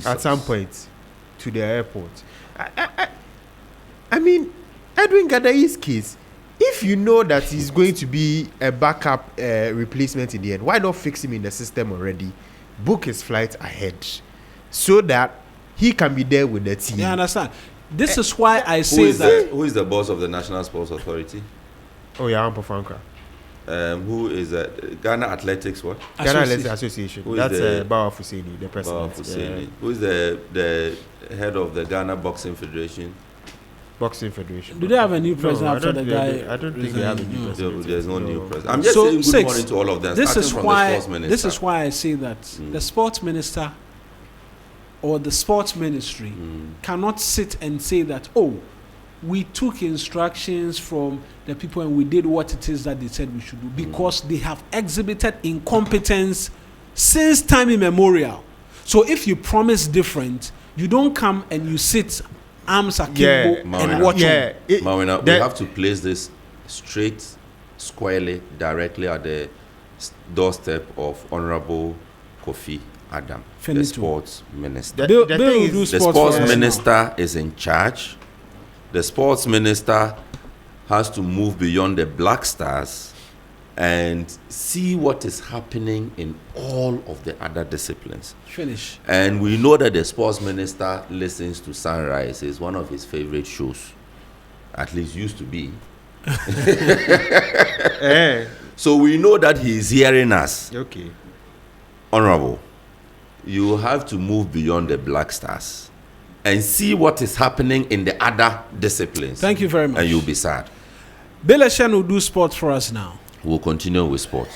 at some point to the airport. I mean, Edwin Gadai's case, if you know that he's going to be a backup replacement in the end, why not fix him in the system already? Book his flight ahead so that he can be there with the team. You understand? This is why I say that. Who is the boss of the National Sports Authority? Oh, yeah, Ampo Franca. Who is Ghana Athletics? What? Ghana Athletics Association. That's Bawa Fuseni, the president. Who is the head of the Ghana Boxing Federation? Boxing Federation. Do they have a new president after the guy? I don't think they have a new president. There's no new president. I'm just saying good morning to all of them. This is why I say that the sports minister or the sports ministry cannot sit and say that, oh, we took instructions from the people and we did what it is that they said we should do, because they have exhibited incompetence since time immemorial. So if you promise different, you don't come and you sit arms akimbo and watch them. Mawina, we have to place this straight, squarely, directly at the doorstep of Honorable Kofi Adam, the sports minister. The sports minister is in charge. The sports minister has to move beyond the Black Stars and see what is happening in all of the other disciplines. Finish. And we know that the sports minister listens to Sunrise. It's one of his favorite shows. At least used to be. Eh. So we know that he is hearing us. Okay. Honorable, you have to move beyond the Black Stars and see what is happening in the other disciplines. Thank you very much. And you'll be sad. Bill Eshen will do sports for us now. We'll continue with sports.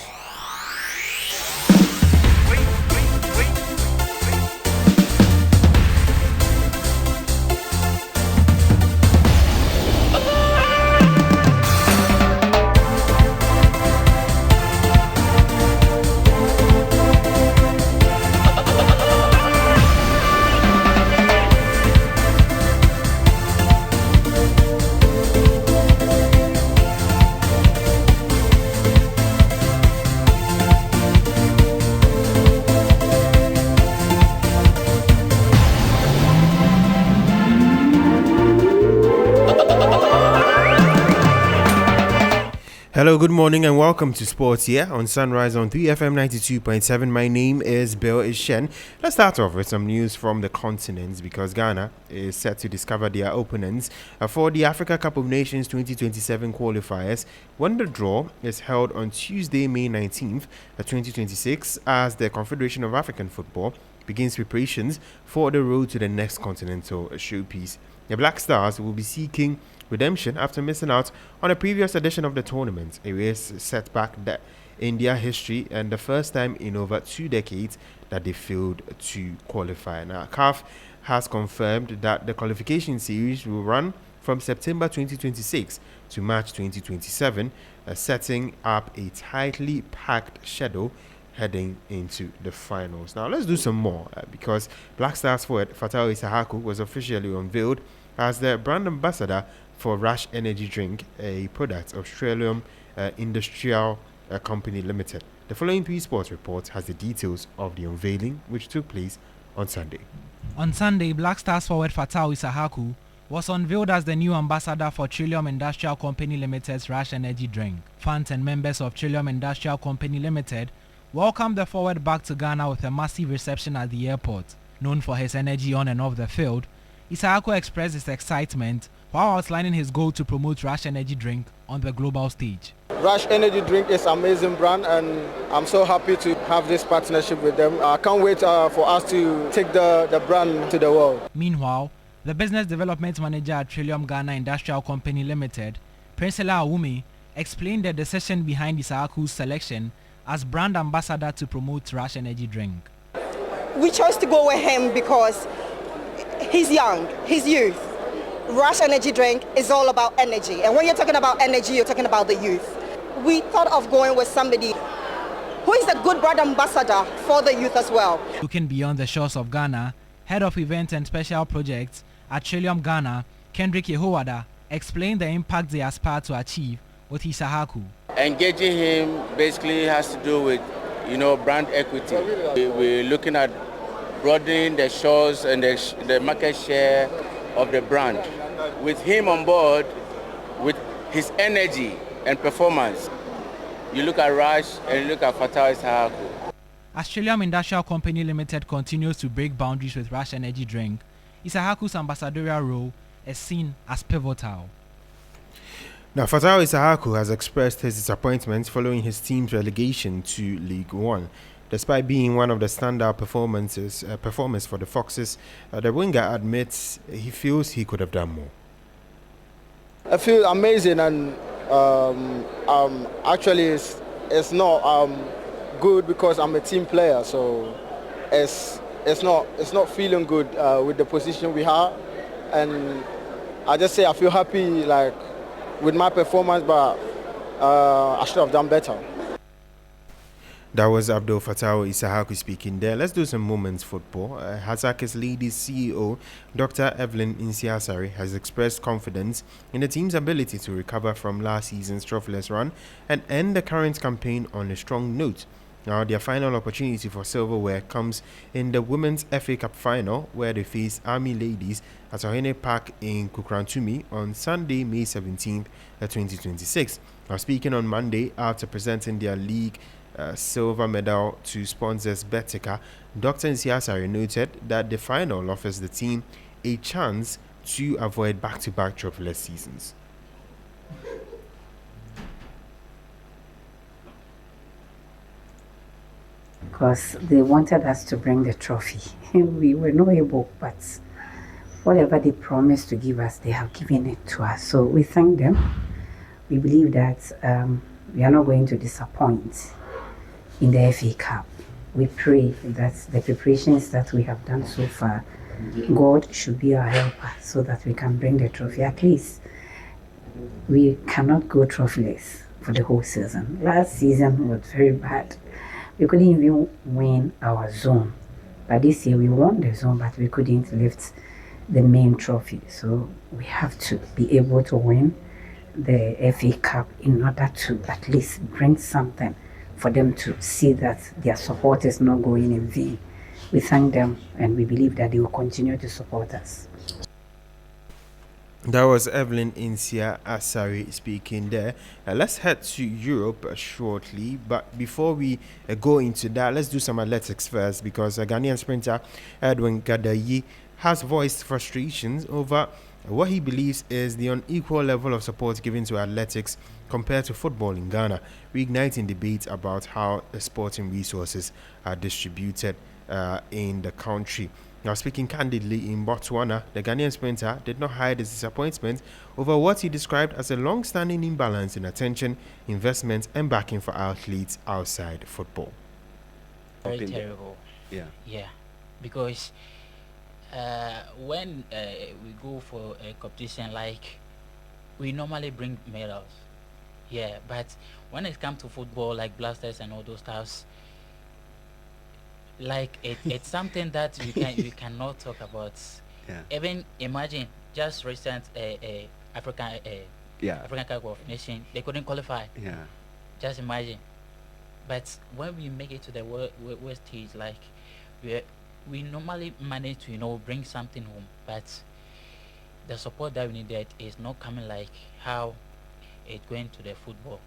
Hello, good morning and welcome to Sports here on Sunrise on 3FM 92.7. My name is Bill Ishen. Let's start off with some news from the continent because Ghana is set to discover their opponents for the Africa Cup of Nations 2027 qualifiers when the draw is held on Tuesday, May 19th, 2026 as the Confederation of African Football begins preparations for the road to the next continental showpiece. The Black Stars will be seeking redemption after missing out on a previous edition of the tournament, a race setback that in their history and the first time in over 2 decades that they failed to qualify. Now, CAF has confirmed that the qualification series will run from September 2026 to March 2027, setting up a tightly packed schedule heading into the finals. Now, let's do some more because Black Stars forward Fatawu Issahaku was officially unveiled as the brand ambassador for Rush Energy Drink, a product of Australian Industrial Company Limited. The following 3 Sports report has the details of the unveiling, which took place on Sunday. On Sunday, Black Stars forward Fatawu Issahaku was unveiled as the new ambassador for Trillium Industrial Company Limited's Rush Energy Drink. Fans and members of Trillium Industrial Company Limited welcomed the forward back to Ghana with a massive reception at the airport. Known for his energy on and off the field, Issahaku expressed his excitement while outlining his goal to promote Rush Energy Drink on the global stage. Rush Energy Drink is an amazing brand and I'm so happy to have this partnership with them. I can't wait for us to take the brand to the world. Meanwhile, the business development manager at Trillium Ghana Industrial Company Limited, Prinsela Awumi, explained the decision behind Issahaku's selection as brand ambassador to promote Rush Energy Drink. We chose to go with him because he's young, he's youth. Rush Energy Drink is all about energy. And when you're talking about energy, you're talking about the youth. We thought of going with somebody who is a good brand ambassador for the youth as well. Looking beyond the shores of Ghana, head of events and special projects at Trillium Ghana, Kendrick Yehowada, explained the impact they aspire to achieve with Issahaku. Engaging him basically has to do with, brand equity. We're looking at broadening the shores and the market share of the brand. With him on board, with his energy and performance, you look at Rush and you look at Fatawu Issahaku. As Trillium Industrial Company Limited continues to break boundaries with Rush Energy Drink, Issahaku's ambassadorial role is seen as pivotal. Now, Fatawu Issahaku has expressed his disappointment following his team's relegation to League One. Despite being one of the standout performers for the Foxes, the winger admits he feels he could have done more. I feel amazing and actually it's not good because I'm a team player, so it's not feeling good with the position we have, and I just say I feel happy with my performance, but I should have done better. That was Abdul Fatawu Issahaku speaking there. Let's do some moments football. Hazakis Ladies CEO Dr. Evelyn Insiasari has expressed confidence in the team's ability to recover from last season's trophyless run and end the current campaign on a strong note. Now, their final opportunity for silverware comes in the Women's FA Cup final, where they face Army Ladies at Ohene Park in Kukrantumi on Sunday, May 17th, 2026. Now, speaking on Monday after presenting their league silver medal to sponsors Betika, Dr. Nsiasari noted that the final offers the team a chance to avoid back-to-back trophyless seasons. Because they wanted us to bring the trophy. We were not able, but whatever they promised to give us, they have given it to us. So we thank them. We believe that we are not going to disappoint in the FA Cup. We pray that the preparations that we have done so far, God should be our helper so that we can bring the trophy. At least we cannot go trophyless for the whole season. Last season was very bad. We couldn't even win our zone. But this year we won the zone, but we couldn't lift the main trophy. So we have to be able to win the FA Cup in order to at least bring something for them to see that their support is not going in vain. We thank them and we believe that they will continue to support us. That was Evelyn Insia Asari speaking there. Let's head to Europe shortly, but before we go into that, let's do some athletics first, because Ghanaian sprinter Edwin Gadayi has voiced frustrations over what he believes is the unequal level of support given to athletics compared to football in Ghana, reigniting debates about how sporting resources are distributed in the country. Now, speaking candidly in Botswana, the Ghanaian sprinter did not hide his disappointment over what he described as a long-standing imbalance in attention, investment, and backing for athletes outside football. Very terrible. Yeah, because when we go for a competition, like, we normally bring medals. Yeah, but when it comes to football, like blasters and all those stuffs, like it's something that you cannot talk about. Yeah. Even imagine just recent African Cup of Nations, they couldn't qualify. Yeah. Just imagine. But when we make it to the world stage, like we normally manage to bring something home, but the support that we needed is not coming like how it's going to the football.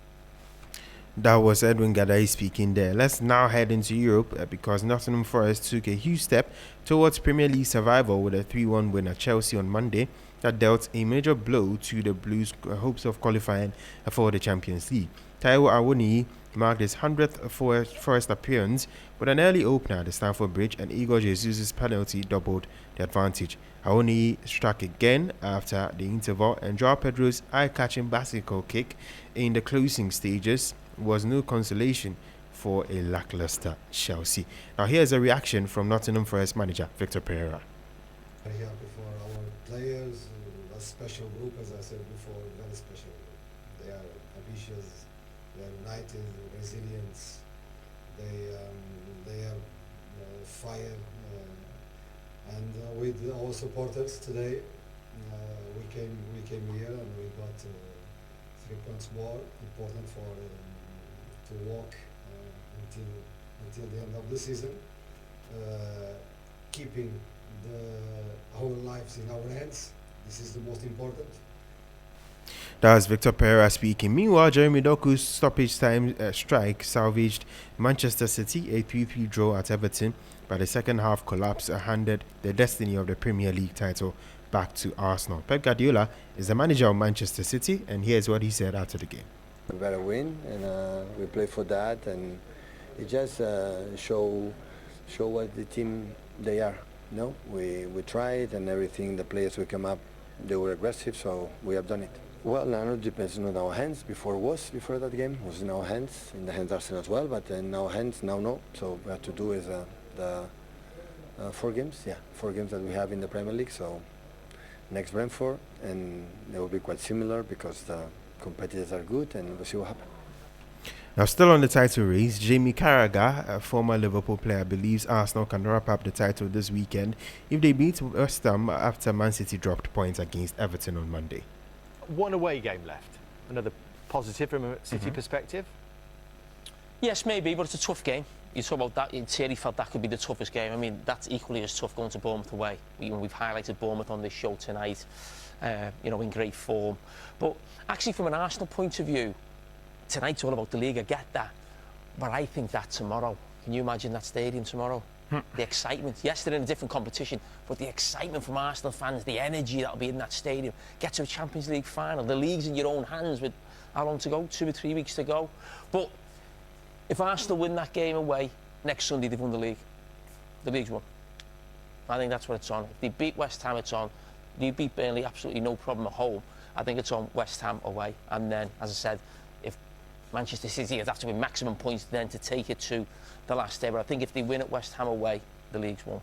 That was Edwin Gadayi speaking there. Let's now head into Europe because Nottingham Forest took a huge step towards Premier League survival with a 3-1 win at Chelsea on Monday that dealt a major blow to the Blues' hopes of qualifying for the Champions League. Taiwo Awoniyi marked his 100th Forest appearance with an early opener at the Stamford Bridge, and Igor Jesus' penalty doubled the advantage. Awoniyi struck again after the interval, and Joao Pedro's eye-catching bicycle kick in the closing stages was no consolation for a lackluster Chelsea. Now here's a reaction from Nottingham Forest manager Victor Pereira. Very happy for our players, a special group, as I said before, very special. They are ambitious, they are united, resilient, they have fire, and with our supporters today, we came here and we got 3 points more, important for to walk until the end of the season, keeping our lives in our hands. This is the most important. That was Victor Pereira speaking. Meanwhile, Jeremy Doku's stoppage time strike salvaged Manchester City a 3-3 draw at Everton, but the second half collapse handed the destiny of the Premier League title back to Arsenal. Pep Guardiola is the manager of Manchester City, and here's what he said after the game. We better win, and we play for that, and it just show what the team they are. No, we tried, and everything. The players we come up, they were aggressive, so we have done it. Well, now it depends on our hands. Before that game was in our hands, in the hands of Arsenal as well, but in our hands now no. So what we have to do is the 4 games, 4 games that we have in the Premier League. So next Brentford, and they will be quite similar because the competitors are good, and we'll see what happens. Now, still on the title race, Jamie Carragher, a former Liverpool player, believes Arsenal can wrap up the title this weekend if they beat West Ham after Man City dropped points against Everton on Monday. One away game left. Another positive from a City perspective? Yes, maybe, but it's a tough game. You talk about that, Thierry felt that could be the toughest game. I mean, that's equally as tough going to Bournemouth away. We've highlighted Bournemouth on this show tonight, in great form. But actually, from an Arsenal point of view, tonight's all about the league, I get that. But I think that tomorrow, can you imagine that stadium tomorrow? The excitement. Yes, they're in a different competition, but the excitement from Arsenal fans, the energy that'll be in that stadium. Get to a Champions League final. The league's in your own hands with how long to go? 2 or 3 weeks to go. But if Arsenal win that game away, next Sunday they've won the league. The league's won. I think that's what it's on. If they beat West Ham, it's on. They beat Burnley, absolutely no problem at home. I think it's on West Ham away. And then, as I said, if Manchester City would have to win maximum points then to take it to the last day. But I think if they win at West Ham away, the league's won.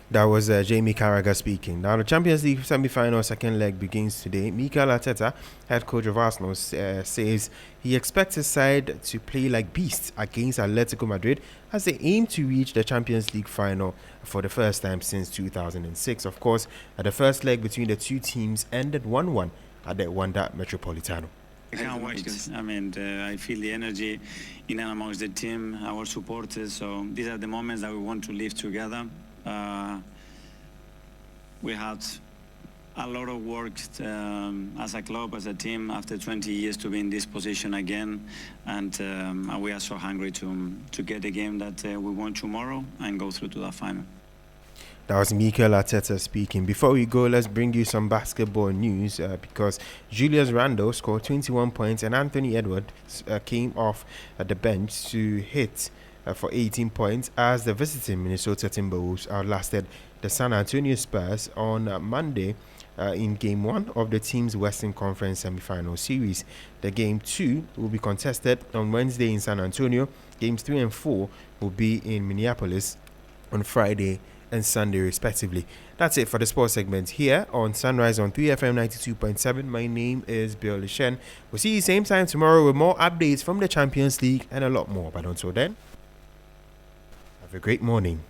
That was Jamie Carragher speaking. Now, the Champions League semi-final second leg begins today. Mikel Arteta, head coach of Arsenal, says he expects his side to play like beasts against Atletico Madrid as they aim to reach the Champions League final for the first time since 2006. Of course, the first leg between the two teams ended 1-1 at the Wanda Metropolitano. I can't wait. I mean, I feel the energy in and amongst the team, our supporters. So these are the moments that we want to live together. We had a lot of work as a club, as a team, after 20 years to be in this position again, and we are so hungry to get the game that we want tomorrow and go through to that final. That was Mikel Arteta speaking. Before we go, let's bring you some basketball news because Julius Randle scored 21 points and Anthony Edwards came off at the bench to hit for 18 points as the visiting Minnesota Timberwolves outlasted the San Antonio Spurs on Monday in Game 1 of the team's Western Conference semi-final series. The Game 2 will be contested on Wednesday in San Antonio. Games 3 and 4 will be in Minneapolis on Friday and Sunday respectively. That's it for the sports segment here on Sunrise on 3FM 92.7. My name is Bill Lishen. We'll see you same time tomorrow with more updates from the Champions League and a lot more. But until then, have a great morning.